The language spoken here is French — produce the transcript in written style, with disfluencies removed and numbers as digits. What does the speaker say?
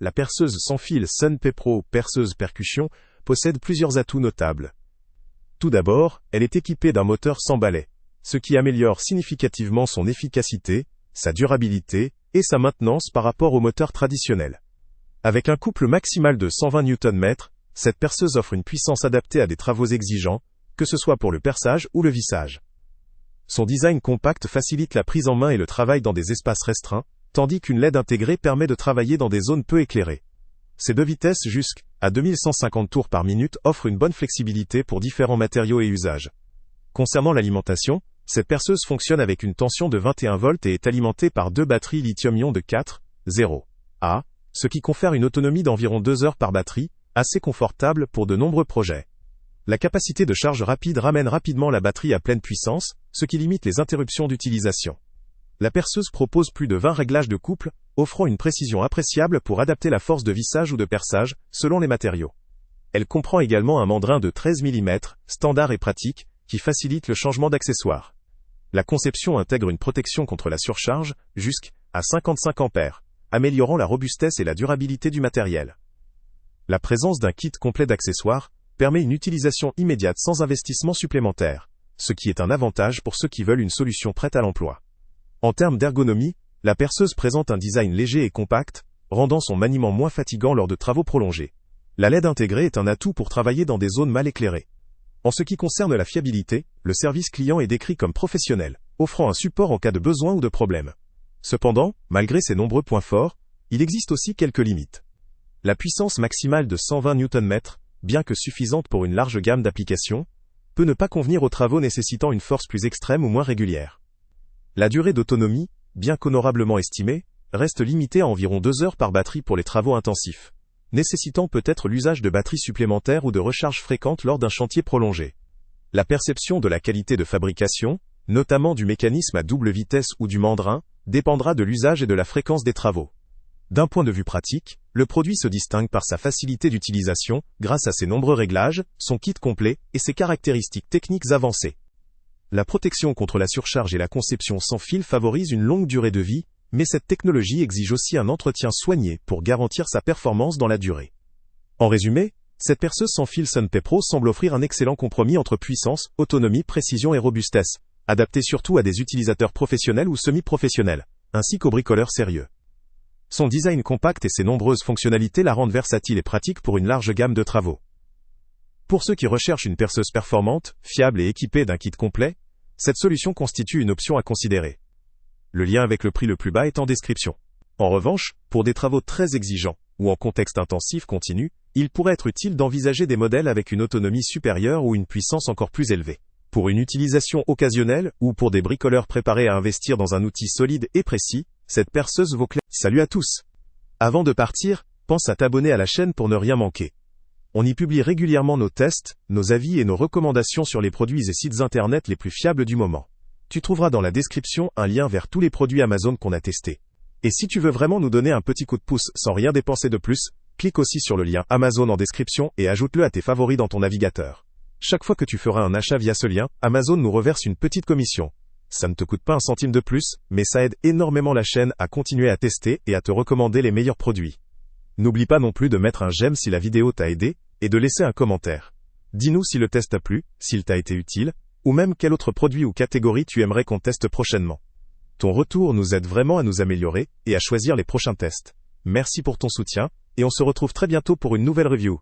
la perceuse sans fil Sunpay Pro perceuse percussion possède plusieurs atouts notables. Tout d'abord, elle est équipée d'un moteur sans balai, ce qui améliore significativement son efficacité, sa durabilité et sa maintenance par rapport au moteur traditionnel. Avec un couple maximal de 120 Nm, cette perceuse offre une puissance adaptée à des travaux exigeants, que ce soit pour le perçage ou le vissage. Son design compact facilite la prise en main et le travail dans des espaces restreints, tandis qu'une LED intégrée permet de travailler dans des zones peu éclairées. Ces 2 vitesses jusqu'à 2150 tours par minute offrent une bonne flexibilité pour différents matériaux et usages. Concernant l'alimentation, cette perceuse fonctionne avec une tension de 21 volts et est alimentée par 2 batteries lithium-ion de 4,0A, ce qui confère une autonomie d'environ 2 heures par batterie, assez confortable pour de nombreux projets. La capacité de charge rapide ramène rapidement la batterie à pleine puissance, ce qui limite les interruptions d'utilisation. La perceuse propose plus de 20 réglages de couple, offrant une précision appréciable pour adapter la force de vissage ou de perçage, selon les matériaux. Elle comprend également un mandrin de 13 mm, standard et pratique, qui facilite le changement d'accessoires. La conception intègre une protection contre la surcharge, jusqu'à 55 A, améliorant la robustesse et la durabilité du matériel. La présence d'un kit complet d'accessoires permet une utilisation immédiate sans investissement supplémentaire, ce qui est un avantage pour ceux qui veulent une solution prête à l'emploi. En termes d'ergonomie, la perceuse présente un design léger et compact, rendant son maniement moins fatigant lors de travaux prolongés. La LED intégrée est un atout pour travailler dans des zones mal éclairées. En ce qui concerne la fiabilité, le service client est décrit comme professionnel, offrant un support en cas de besoin ou de problème. Cependant, malgré ces nombreux points forts, il existe aussi quelques limites. La puissance maximale de 120 Nm, bien que suffisante pour une large gamme d'applications, peut ne pas convenir aux travaux nécessitant une force plus extrême ou moins régulière. La durée d'autonomie, bien qu'honorablement estimée, reste limitée à environ 2 heures par batterie pour les travaux intensifs, nécessitant peut-être l'usage de batteries supplémentaires ou de recharges fréquentes lors d'un chantier prolongé. La perception de la qualité de fabrication, notamment du mécanisme à double vitesse ou du mandrin, dépendra de l'usage et de la fréquence des travaux. D'un point de vue pratique, le produit se distingue par sa facilité d'utilisation, grâce à ses nombreux réglages, son kit complet et ses caractéristiques techniques avancées. La protection contre la surcharge et la conception sans fil favorisent une longue durée de vie, mais cette technologie exige aussi un entretien soigné pour garantir sa performance dans la durée. En résumé, cette perceuse sans fil Sunpay Pro semble offrir un excellent compromis entre puissance, autonomie, précision et robustesse, adapté surtout à des utilisateurs professionnels ou semi-professionnels, ainsi qu'aux bricoleurs sérieux. Son design compact et ses nombreuses fonctionnalités la rendent versatile et pratique pour une large gamme de travaux. Pour ceux qui recherchent une perceuse performante, fiable et équipée d'un kit complet, cette solution constitue une option à considérer. Le lien avec le prix le plus bas est en description. En revanche, pour des travaux très exigeants, ou en contexte intensif continu, il pourrait être utile d'envisager des modèles avec une autonomie supérieure ou une puissance encore plus élevée. Pour une utilisation occasionnelle, ou pour des bricoleurs préparés à investir dans un outil solide et précis, cette perceuse vaut clair. Salut à tous! Avant de partir, pense à t'abonner à la chaîne pour ne rien manquer. On y publie régulièrement nos tests, nos avis et nos recommandations sur les produits et sites internet les plus fiables du moment. Tu trouveras dans la description un lien vers tous les produits Amazon qu'on a testés. Et si tu veux vraiment nous donner un petit coup de pouce sans rien dépenser de plus, clique aussi sur le lien Amazon en description et ajoute-le à tes favoris dans ton navigateur. Chaque fois que tu feras un achat via ce lien, Amazon nous reverse une petite commission. Ça ne te coûte pas un centime de plus, mais ça aide énormément la chaîne à continuer à tester et à te recommander les meilleurs produits. N'oublie pas non plus de mettre un j'aime si la vidéo t'a aidé, et de laisser un commentaire. Dis-nous si le test t'a plu, s'il t'a été utile, ou même quel autre produit ou catégorie tu aimerais qu'on teste prochainement. Ton retour nous aide vraiment à nous améliorer, et à choisir les prochains tests. Merci pour ton soutien, et on se retrouve très bientôt pour une nouvelle review.